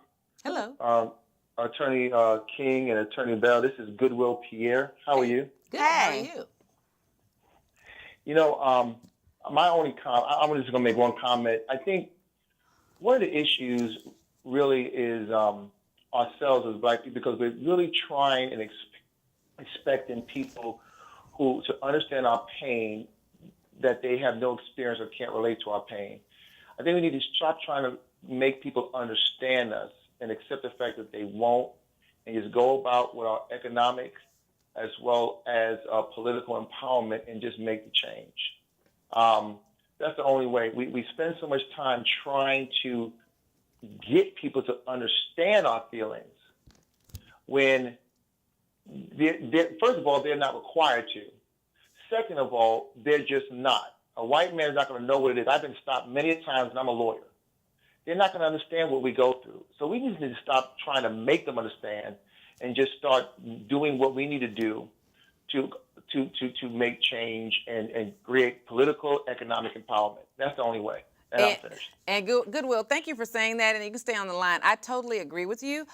Hello. Attorney King and Attorney Bell, this is Goodwill Pierre. How are Hey. you? Good. How are Hey. you? You know, my only I'm just going to make one comment. I think one of the issues really is ourselves as Black people, because we're really trying and expecting people who to understand our pain that they have no experience or can't relate to our pain. I think we need to stop trying to make people understand us and accept the fact that they won't, and just go about with our economic as well as political empowerment and just make the change. That's the only way. We spend so much time trying to get people to understand our feelings when, first of all, they're not required to. Second of all, they're just not. A white man is not going to know what it is. I've been stopped many times, and I'm a lawyer. They're not going to understand what we go through. So we just need to stop trying to make them understand and just start doing what we need to do to make change and create political, economic empowerment. That's the only way. And I'm finished. And Goodwill, thank you for saying that, and you can stay on the line. I totally agree with you.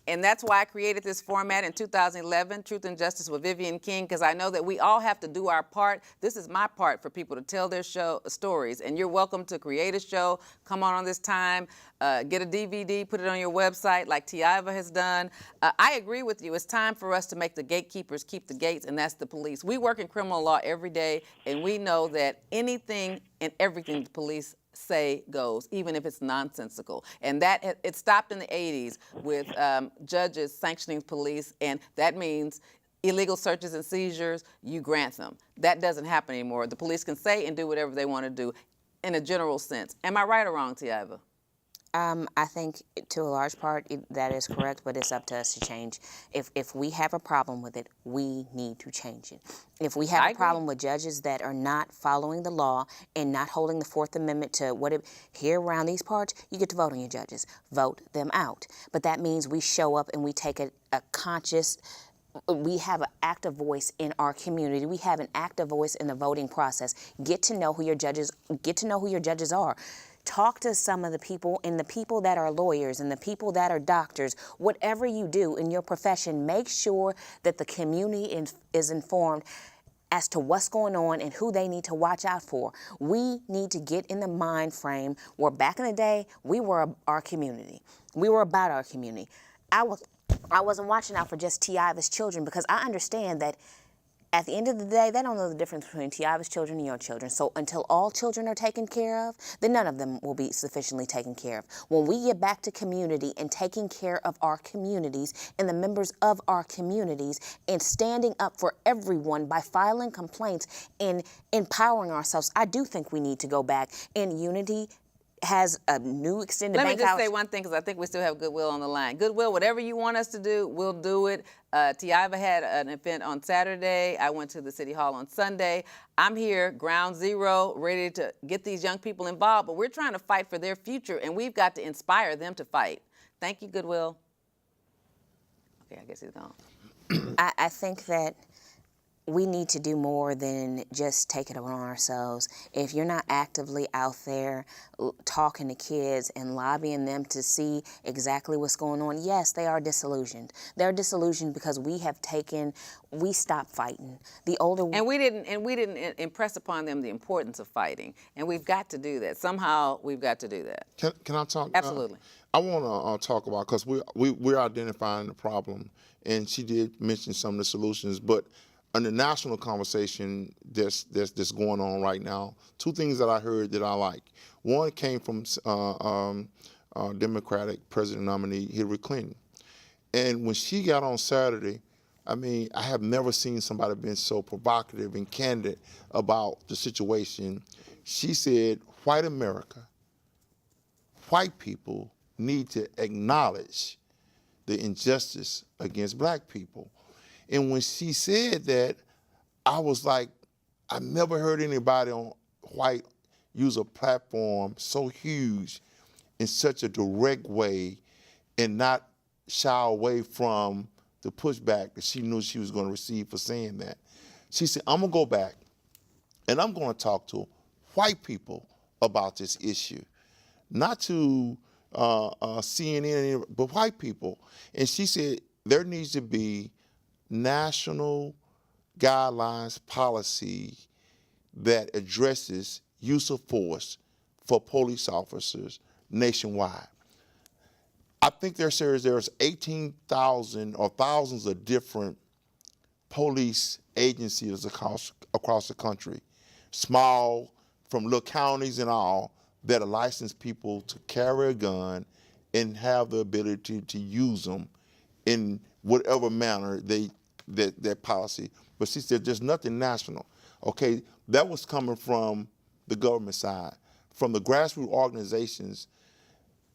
And that's why I created this format in 2011, Truth and Justice with Vivian King, because I know that we all have to do our part. This is my part for people to tell their stories. And you're welcome to create a show, come on this time, get a DVD, put it on your website like Tiava has done. I agree with you. It's time for us to make the gatekeepers keep the gates, and that's the police. We work in criminal law every day, and we know that anything and everything the police say goes, even if it's nonsensical. And that it stopped in the 80s with judges sanctioning police, and that means illegal searches and seizures, you grant them. That doesn't happen anymore. The police can say and do whatever they want to do in a general sense. Am I right or wrong, Tiava? I think to a large part that is correct, but it's up to us to change. If we have a problem with it, we need to change it. If we have a problem with judges that are not following the law and not holding the Fourth Amendment to here around these parts, you get to vote on your judges. Vote them out. But that means we show up and we take a conscious. We have an active voice in our community. We have an active voice in the voting process. Get to know who your judges. Get to know who your judges are. Talk to some of the people, and the people that are lawyers and the people that are doctors. Whatever you do in your profession, make sure that the community is informed as to what's going on and who they need to watch out for. We need to get in the mind frame where back in the day, we were our community. We were about our community. I wasn't watching out for just Tiava's children, because I understand that at the end of the day, they don't know the difference between Tiava's children and your children. So until all children are taken care of, then none of them will be sufficiently taken care of. When we get back to community and taking care of our communities and the members of our communities and standing up for everyone by filing complaints and empowering ourselves, I do think we need to go back. And Unity has a new extended bank Let me just hours. say one thing, because I think we still have Goodwill on the line. Goodwill, whatever you want us to do, we'll do it. Tiava had an event on Saturday. I went to the City Hall on Sunday. I'm here, ground zero, ready to get these young people involved, but we're trying to fight for their future, and we've got to inspire them to fight. Thank you, Goodwill. Okay, I guess he's gone. I think that we need to do more than just take it on ourselves. If you're not actively out there talking to kids and lobbying them to see exactly what's going on, yes, they are disillusioned. They're disillusioned because we stopped fighting. And we didn't impress upon them the importance of fighting. And we've got to do that. Somehow we've got to do that. Can I talk? Absolutely. I want to talk about, because we're identifying the problem, and she did mention some of the solutions, but in the national conversation that's going on right now, two things that I heard that I like. One came from Democratic President nominee Hillary Clinton. And when she got on Saturday, I mean, I have never seen somebody been so provocative and candid about the situation. She said, white America, white people need to acknowledge the injustice against black people. And when she said that, I was like, I never heard anybody on white use a platform so huge in such a direct way and not shy away from the pushback that she knew she was going to receive for saying that. She said, I'm going to go back and I'm going to talk to white people about this issue, not to CNN, but white people. And she said there needs to be national guidelines policy that addresses use of force for police officers nationwide. I think there's 18,000 or thousands of different police agencies across the country, small, from little counties and all, that are licensed people to carry a gun and have the ability to use them in whatever manner their policy. But she said there's nothing national. Okay, that was coming from the government side. From the grassroots organizations,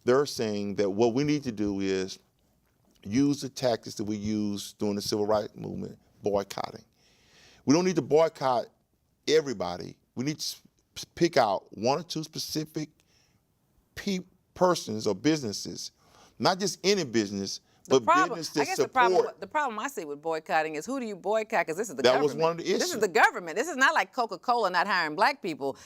they're saying that what we need to do is use the tactics that we used during the civil rights movement, boycotting. We don't need to boycott everybody. We need to pick out one or two specific persons or businesses, not just any business, but business that support. The problem I see with boycotting is, who do you boycott? Because this is the That government. was one of the issues. This is the government. This is not like Coca-Cola not hiring black people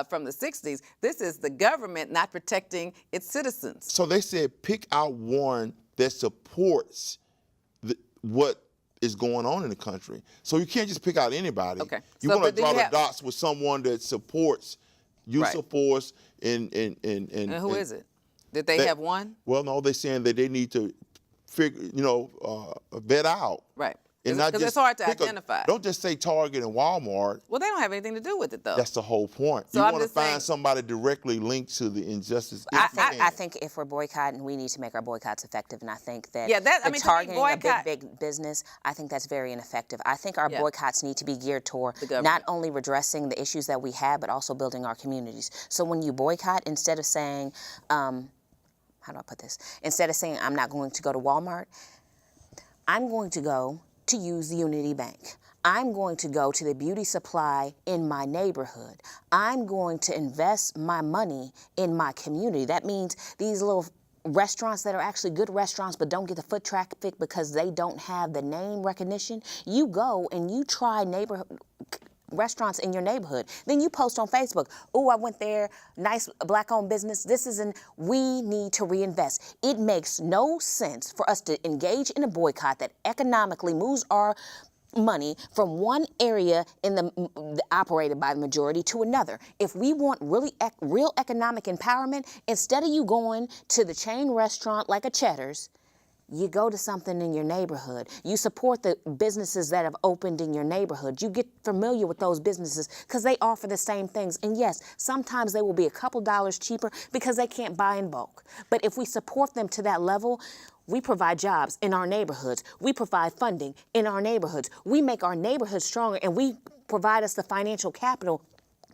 from the 60s. This is the government not protecting its citizens. So they said pick out one that supports what is going on in the country. So you can't just pick out anybody. Okay. You So, want to but do draw you the have- dots with someone that supports use Right. of force and who is it? Did they have one? Well, no, they're saying that they need to figure, vet out. Right. And not Because just it's hard to pick identify. Don't just say Target and Walmart. Well, they don't have anything to do with it, though. That's the whole point. So you I'm want to just find saying- somebody directly linked to the injustice. I think if we're boycotting, we need to make our boycotts effective, and I think that to me, targeting boycott- a big business, I think that's very ineffective. I think our Yeah. boycotts need to be geared toward The government. not only redressing the issues that we have, but also building our communities. So when you boycott, instead of saying, how do I put this? Instead of saying, I'm not going to go to Walmart, I'm going to go to use the Unity Bank. I'm going to go to the beauty supply in my neighborhood. I'm going to invest my money in my community. That means these little restaurants that are actually good restaurants but don't get the foot traffic because they don't have the name recognition. You go and you try neighborhood restaurants in your neighborhood. Then you post on Facebook, oh, I went there, nice black-owned business. We need to reinvest. It makes no sense for us to engage in a boycott that economically moves our money from one area in the operated by the majority to another. If we want real economic empowerment, instead of you going to the chain restaurant like a Cheddar's, you go to something in your neighborhood. You support the businesses that have opened in your neighborhood. You get familiar with those businesses because they offer the same things. And yes, sometimes they will be a couple dollars cheaper because they can't buy in bulk. But if we support them to that level, we provide jobs in our neighborhoods. We provide funding in our neighborhoods. We make our neighborhoods stronger, and we provide us the financial capital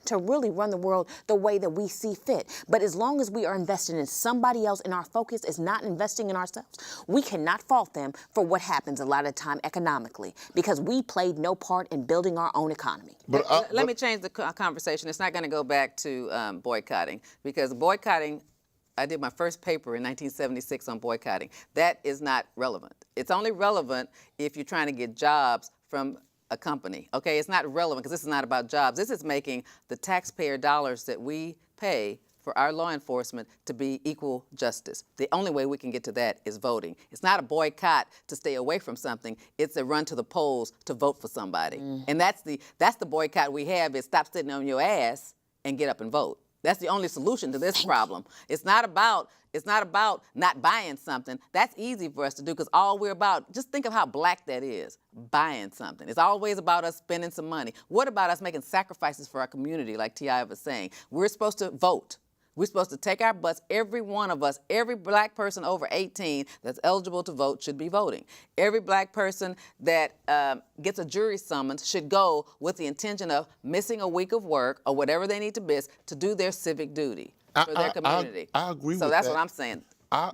to really run the world the way that we see fit. But as long as we are investing in somebody else and our focus is not investing in ourselves, we cannot fault them for what happens a lot of the time economically, because we played no part in building our own economy. Let me change the conversation. It's not going to go back to boycotting, because boycotting, I did my first paper in 1976 on boycotting. That is not relevant. It's only relevant if you're trying to get jobs from a company. Okay, it's not relevant because this is not about jobs. This is making the taxpayer dollars that we pay for our law enforcement to be equal justice. The only way we can get to that is voting. It's not a boycott to stay away from something. It's a run to the polls to vote for somebody. And that's the boycott we have, is stop sitting on your ass and get up and vote. That's the only solution to this problem. It's not about not buying something. That's easy for us to do because all we're about, just think of how black that is, buying something. It's always about us spending some money. What about us making sacrifices for our community, like T.I. was saying? We're supposed to vote. We're supposed to take our butts, every one of us, every black person over 18 that's eligible to vote should be voting. Every black person that gets a jury summons should go with the intention of missing a week of work or whatever they need to miss to do their civic duty for their community. I agree with that. So that's that. what I'm saying.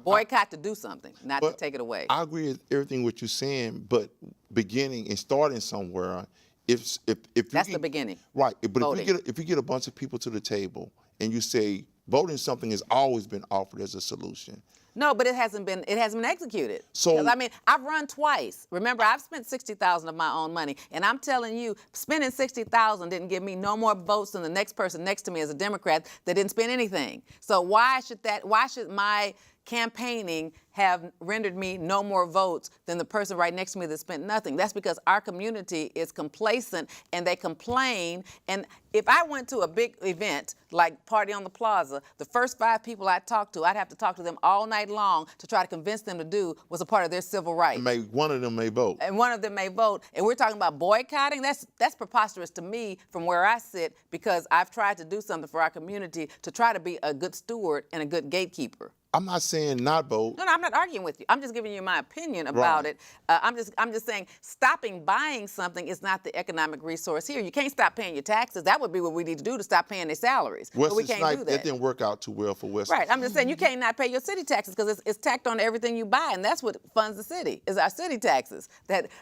Boycott to do something, not to take it away. I agree with everything what you're saying, but beginning and starting somewhere, if That's the beginning. Right, but Voting. if you get a bunch of people to the table and you say voting something has always been offered as a solution. No, but it hasn't been executed. So 'Cause, I mean, I've run twice. Remember, I've spent $60,000 of my own money, and I'm telling you, spending $60,000 didn't give me no more votes than the next person next to me as a Democrat that didn't spend anything. So why should my campaigning have rendered me no more votes than the person right next to me that spent nothing. That's because our community is complacent and they complain. And if I went to a big event like Party on the Plaza, the first 5 people I talked to, I'd have to talk to them all night long to try to convince them to do was a part of their civil rights. One of them may vote. And one of them may vote. And we're talking about boycotting. That's preposterous to me from where I sit, because I've tried to do something for our community to try to be a good steward and a good gatekeeper. I'm not saying not vote. No, I'm not arguing with you. I'm just giving you my opinion about it. I'm just saying stopping buying something is not the economic resource here. You can't stop paying your taxes. That would be what we need to do to stop paying their salaries. But we can't do that. That didn't work out too well for West. Right. I'm just saying you can't not pay your city taxes because it's tacked on everything you buy, and that's what funds the city is our city taxes. That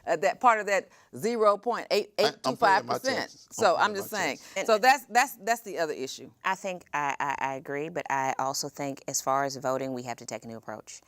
part of that 0.8825%. So I'm just saying. So that's the other issue. I think I agree, but I also think as far as voting, we have to take a new approach.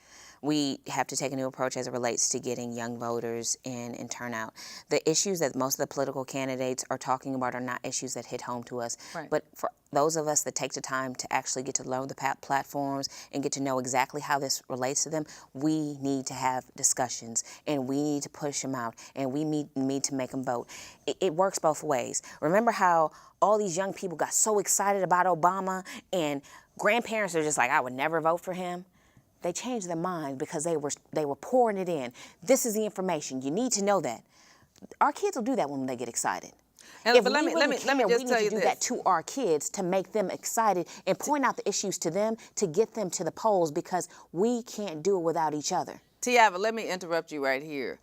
We have to take a new approach as it relates to getting young voters in and turnout. The issues that most of the political candidates are talking about are not issues that hit home to us. Right. But for those of us that take the time to actually get to learn the platforms and get to know exactly how this relates to them, we need to have discussions and we need to push them out and we need to make them vote. It works both ways. Remember how all these young people got so excited about Obama and grandparents are just like, I would never vote for him? They changed their mind because they were pouring it in. This is the information. You need to know that. Our kids will do that when they get excited. And, but let me just tell you this. We need to do that to our kids to make them excited and point out the issues to them to get them to the polls, because we can't do it without each other. Tiava, let me interrupt you right here.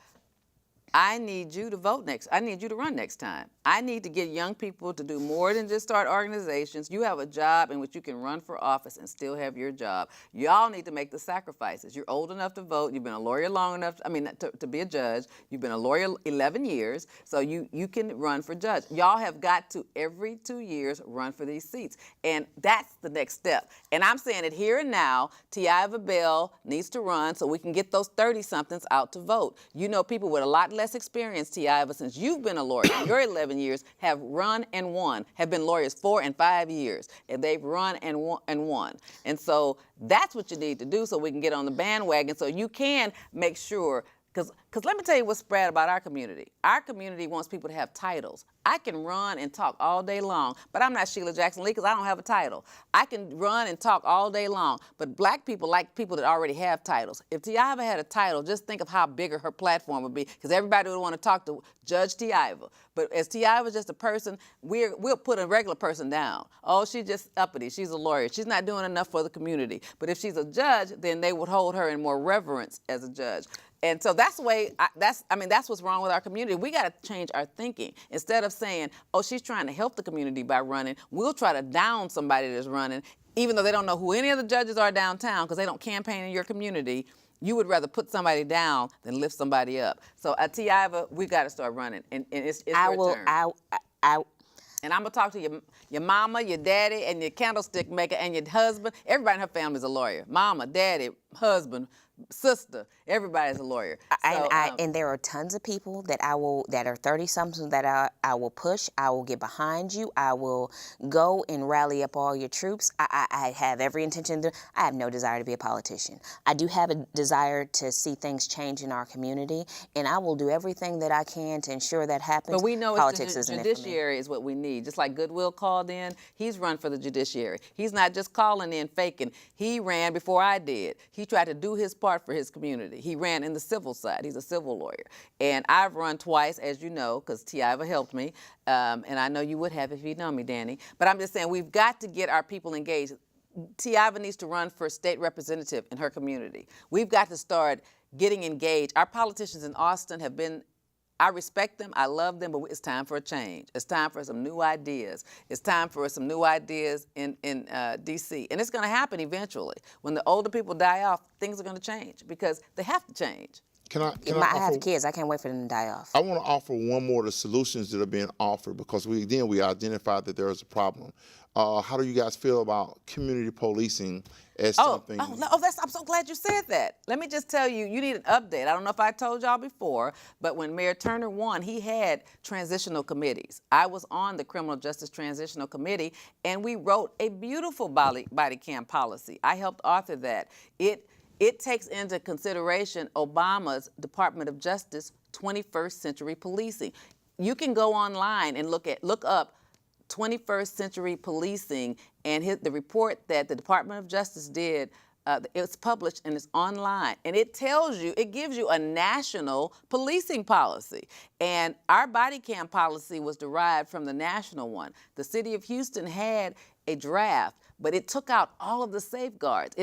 I need you to vote next. I need you to run next time. I need to get young people to do more than just start organizations. You have a job in which you can run for office and still have your job. Y'all need to make the sacrifices. You're old enough to vote. You've been a lawyer long enough, to be a judge. You've been a lawyer 11 years, so you can run for judge. Y'all have got to, every 2 years, run for these seats. And that's the next step. And I'm saying it here and now, Tiava Bell needs to run so we can get those 30-somethings out to vote. You know, people with a lot less experience, Tiava, since you've been a lawyer, your 11 years, have run and won, have been lawyers 4 and 5 years, and they've run and won. And so that's what you need to do so we can get on the bandwagon so you can make sure, because let me tell you what's bad about our community. Our community wants people to have titles. I can run and talk all day long, but I'm not Sheila Jackson Lee because I don't have a title. I can run and talk all day long, but black people like people that already have titles. If Tiava had a title, just think of how bigger her platform would be, because everybody would want to talk to Judge Tiava. But as Tiava's just a person, we'll put a regular person down. Oh, she's just uppity. She's a lawyer. She's not doing enough for the community. But if she's a judge, then they would hold her in more reverence as a judge. And so that's the way, that's what's wrong with our community. We got to change our thinking. Instead of saying, oh, she's trying to help the community by running, we'll try to down somebody that's running, even though they don't know who any of the judges are downtown because they don't campaign in your community. You would rather put somebody down than lift somebody up. So at Tiava, we got to start running, and it's your turn. And I'm going to talk to your mama, your daddy, and your candlestick maker, and your husband. Everybody in her family is a lawyer. Mama, daddy, husband, sister, everybody's a lawyer. And there are tons of people that are 30-somethings that I will push. I will get behind you. I will go and rally up all your troops. I have every intention to. I have no desire to be a politician. I do have a desire to see things change in our community, and I will do everything that I can to ensure that happens. But we know politics the judiciary is what we need. Just like Goodwill called in, he's run for the judiciary. He's not just calling in faking. He ran before I did. He tried to do his part for his community. He ran in the civil side. He's a civil lawyer. And I've run twice, as you know, because Tiava helped me. And I know you would have if you'd known me, Danny. But I'm just saying we've got to get our people engaged. Tiava needs to run for state representative in her community. We've got to start getting engaged. Our politicians in Austin have been, I respect them, I love them, but it's time for a change. It's time for some new ideas. It's time for some new ideas in D.C. And it's going to happen eventually. When the older people die off, things are going to change because they have to change. I have kids. I can't wait for them to die off. I want to offer one more of the solutions that are being offered because we identified that there is a problem. How do you guys feel about community policing as something? I'm so glad you said that. Let me just tell you, you need an update. I don't know if I told y'all before, but when Mayor Turner won, he had transitional committees. I was on the Criminal Justice Transitional Committee, and we wrote a beautiful body cam policy. I helped author that. it takes into consideration Obama's Department of Justice 21st Century Policing. You can go online and look up 21st Century Policing and hit the report that the Department of Justice did. It's published and it's online, and it gives you a national policing policy. And our body cam policy was derived from the national one. The city of Houston had a draft, but it took out all of the safeguards.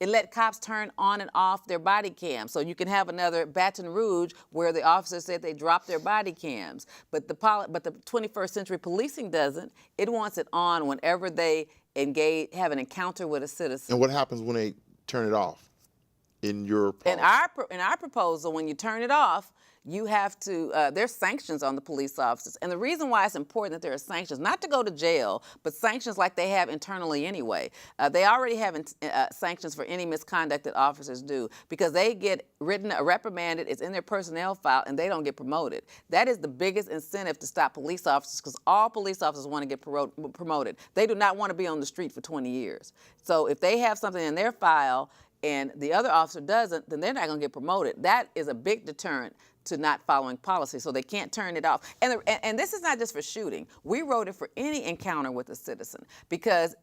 It let cops turn on and off their body cams. So you can have another Baton Rouge where the officers said they dropped their body cams. But the 21st Century Policing doesn't. It wants it on whenever they have an encounter with a citizen. And what happens when they turn it off in your policy? In our proposal, when you turn it off, you have to, there's sanctions on the police officers. And the reason why it's important that there are sanctions, not to go to jail, but sanctions like they have internally anyway. They already have sanctions for any misconduct that officers do, because they get reprimanded, it's in their personnel file, and they don't get promoted. That is the biggest incentive to stop police officers, because all police officers want to get promoted. They do not want to be on the street for 20 years. So if they have something in their file and the other officer doesn't, then they're not going to get promoted. That is a big deterrent to not following policy, so they can't turn it off. And this is not just for shooting. We wrote it for any encounter with a citizen, because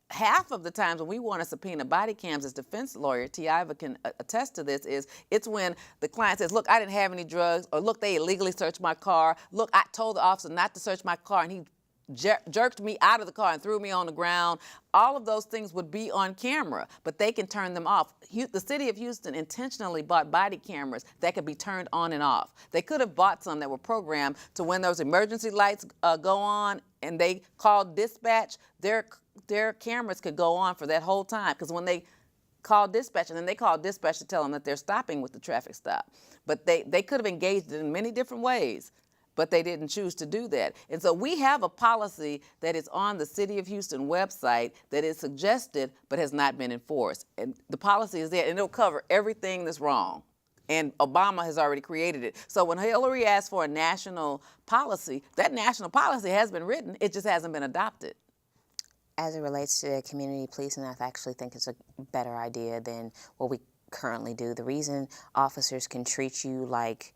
half of the times when we want to subpoena body cams as defense lawyer, Tiava can attest to this, it's when the client says, look, I didn't have any drugs, or look, they illegally searched my car, look, I told the officer not to search my car, and he jerked me out of the car and threw me on the ground. All of those things would be on camera, but they can turn them off. The city of Houston intentionally bought body cameras that could be turned on and off. They could have bought some that were programmed to when those emergency lights go on and they called dispatch, their cameras could go on for that whole time, because when they call dispatch, and then they call dispatch to tell them that they're stopping with the traffic stop. But they could have engaged it in many different ways, but they didn't choose to do that. And so we have a policy that is on the City of Houston website that is suggested but has not been enforced. And the policy is there, and it'll cover everything that's wrong. And Obama has already created it. So when Hillary asked for a national policy, that national policy has been written, it just hasn't been adopted. As it relates to community policing, I actually think it's a better idea than what we currently do. The reason officers can treat you like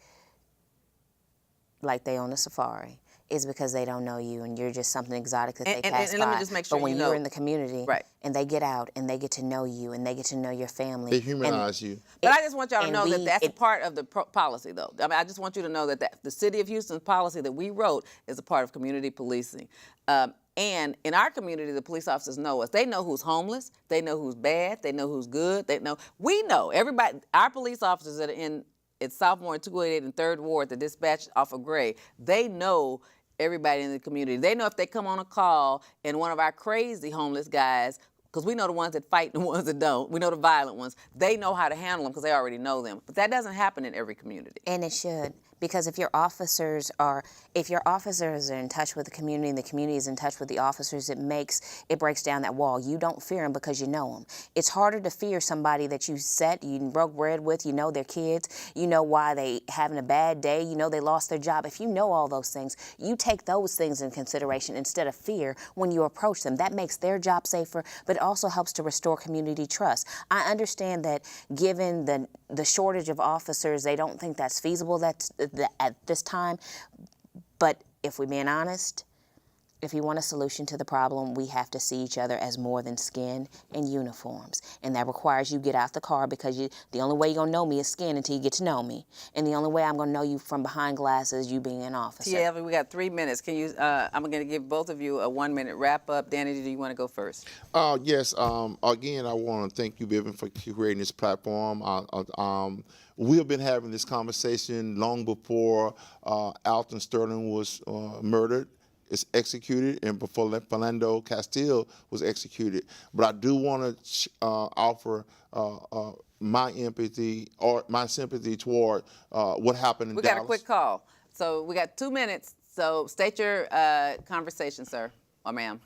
they own a safari is because they don't know you and you're just something exotic that they pass by. And let me just make sure but when you know, you're in the community, right, and they get out and they get to know you and they get to know your family. They humanize you. But I just want y'all to know that that's a part of the policy, though. I mean, I just want you to know that the City of Houston's policy that we wrote is a part of community policing. And in our community, the police officers know us. They know who's homeless. They know who's bad. They know who's good. We know. Everybody, our police officers that are it's sophomore and 288 and 3rd Ward, the dispatch off of Gray, they know everybody in the community. They know if they come on a call and one of our crazy homeless guys, because we know the ones that fight and the ones that don't, we know the violent ones, they know how to handle them because they already know them. But that doesn't happen in every community. And it should. Because if your officers are in touch with the community and the community is in touch with the officers, it breaks down that wall. You don't fear them because you know them. It's harder to fear somebody that you broke bread with, you know their kids, you know why they having a bad day, you know they lost their job. If you know all those things, you take those things in consideration instead of fear when you approach them. That makes their job safer, but it also helps to restore community trust. I understand that given the shortage of officers, they don't think that's feasible at this time. But if we're being honest, if you want a solution to the problem, we have to see each other as more than skin and uniforms. And that requires you get out the car, because the only way you're gonna know me is skin until you get to know me. And the only way I'm gonna know you from behind glasses is you being an officer. Yeah, we got 3 minutes. Can you, I'm gonna give both of you a 1-minute wrap up. Danny, do you wanna go first? Yes, again, I wanna thank you, Vivian, for creating this platform. We have been having this conversation long before Alton Sterling was murdered. Is executed, and before Philander Castille was executed. But I do want to offer my empathy or my sympathy toward what happened in Dallas. We got a quick call. So we got 2 minutes. So state your conversation, sir or ma'am.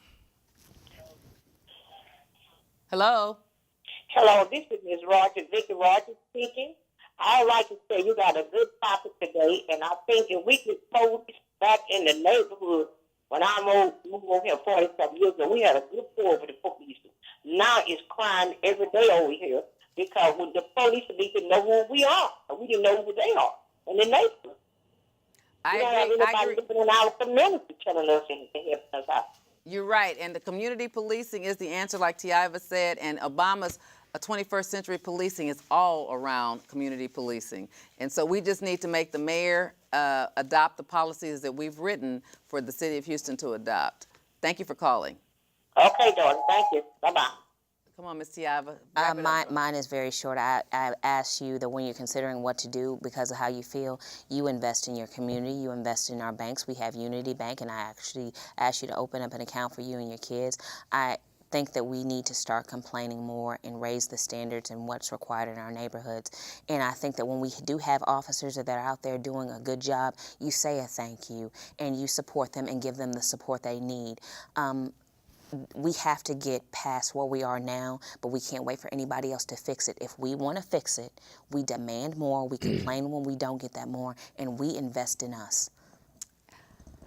Hello? Hello, this is Ms. Rogers, Vicki Rogers speaking. I would like to say you got a good topic today, and I think if we could post back in the neighborhood, when I moved over here 40-some years ago, we had a good pull for the police. Now it's crime every day over here because with the police need to know who we are. We didn't know who they are in the neighborhood. We don't have anybody living in our community telling us anything, helping us out. You're right, and the community policing is the answer, like Tiava said, and Obama's 21st century policing is all around community policing. And so we just need to make the mayor adopt the policies that we've written for the city of Houston to adopt. Thank you for calling. Okay, darling, thank you. Bye-bye. Come on, Ms. Tiava. Mine is very short. I ask you that when you're considering what to do because of how you feel, you invest in your community, you invest in our banks. We have Unity Bank, and I actually ask you to open up an account for you and your kids. I think that we need to start complaining more and raise the standards and what's required in our neighborhoods. And I think that when we do have officers that are out there doing a good job, you say a thank you and you support them and give them the support they need. We have to get past where we are now, but we can't wait for anybody else to fix it. If we want to fix it, we demand more, we complain when we don't get that more, and we invest in us.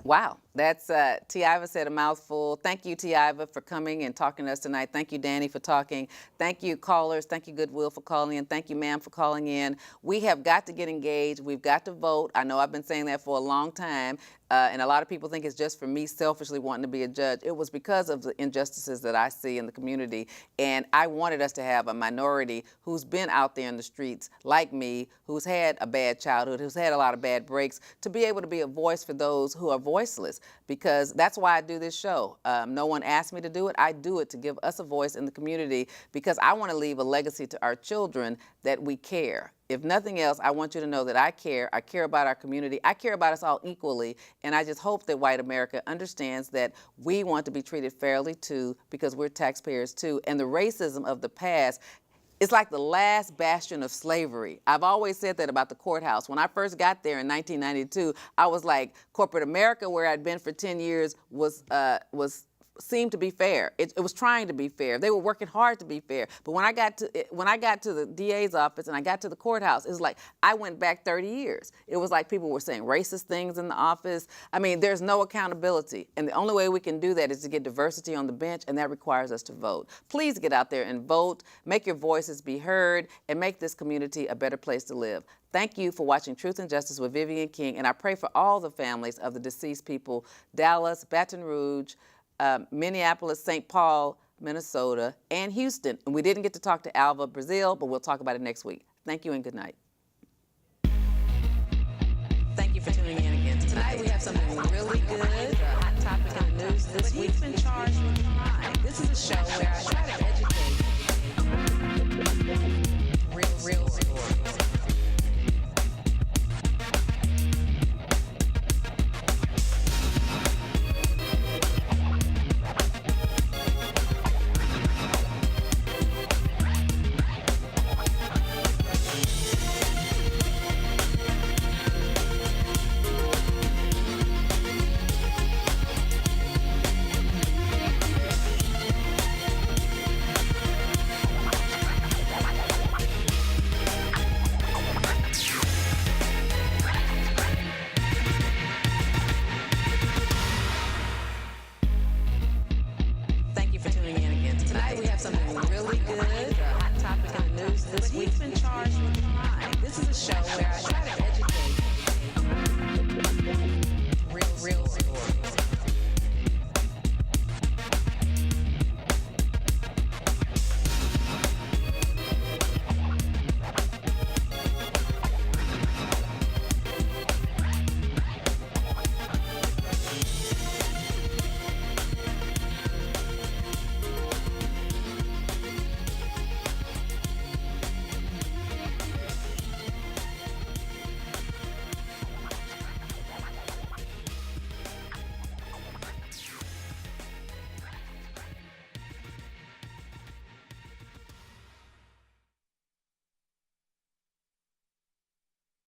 Wow, that's Tiava said a mouthful. Thank you, Tiava, for coming and talking to us tonight. Thank you, Danny, for talking. Thank you, callers. Thank you, Goodwill, for calling in. Thank you, ma'am, for calling in. We have got to get engaged. We've got to vote. I know I've been saying that for a long time. And a lot of people think it's just for me selfishly wanting to be a judge. It was because of the injustices that I see in the community. And I wanted us to have a minority who's been out there in the streets like me, who's had a bad childhood, who's had a lot of bad breaks, to be able to be a voice for those who are voiceless. Because that's why I do this show. No one asked me to do it. I do it to give us a voice in the community because I want to leave a legacy to our children that we care. If nothing else, I want you to know that I care about our community, I care about us all equally, and I just hope that white America understands that we want to be treated fairly too because we're taxpayers too, and the racism of the past, it's like the last bastion of slavery. I've always said that about the courthouse. When I first got there in 1992, I was like, corporate America, where I'd been for 10 years, seemed to be fair. It was trying to be fair. They were working hard to be fair. But when I got to the DA's office and I got to the courthouse, it was like I went back 30 years. It was like people were saying racist things in the office. I mean, there's no accountability. And the only way we can do that is to get diversity on the bench, and that requires us to vote. Please get out there and vote, make your voices be heard, and make this community a better place to live. Thank you for watching Truth and Justice with Vivian King, and I pray for all the families of the deceased people, Dallas, Baton Rouge, Minneapolis, St. Paul, Minnesota, and Houston. And we didn't get to talk to Alva Brazile, but we'll talk about it next week. Thank you and good night. Thank you for tuning in again tonight. We have something really good, a hot topic in the news this week. He's been charged with crime. This is a show where I try to educate.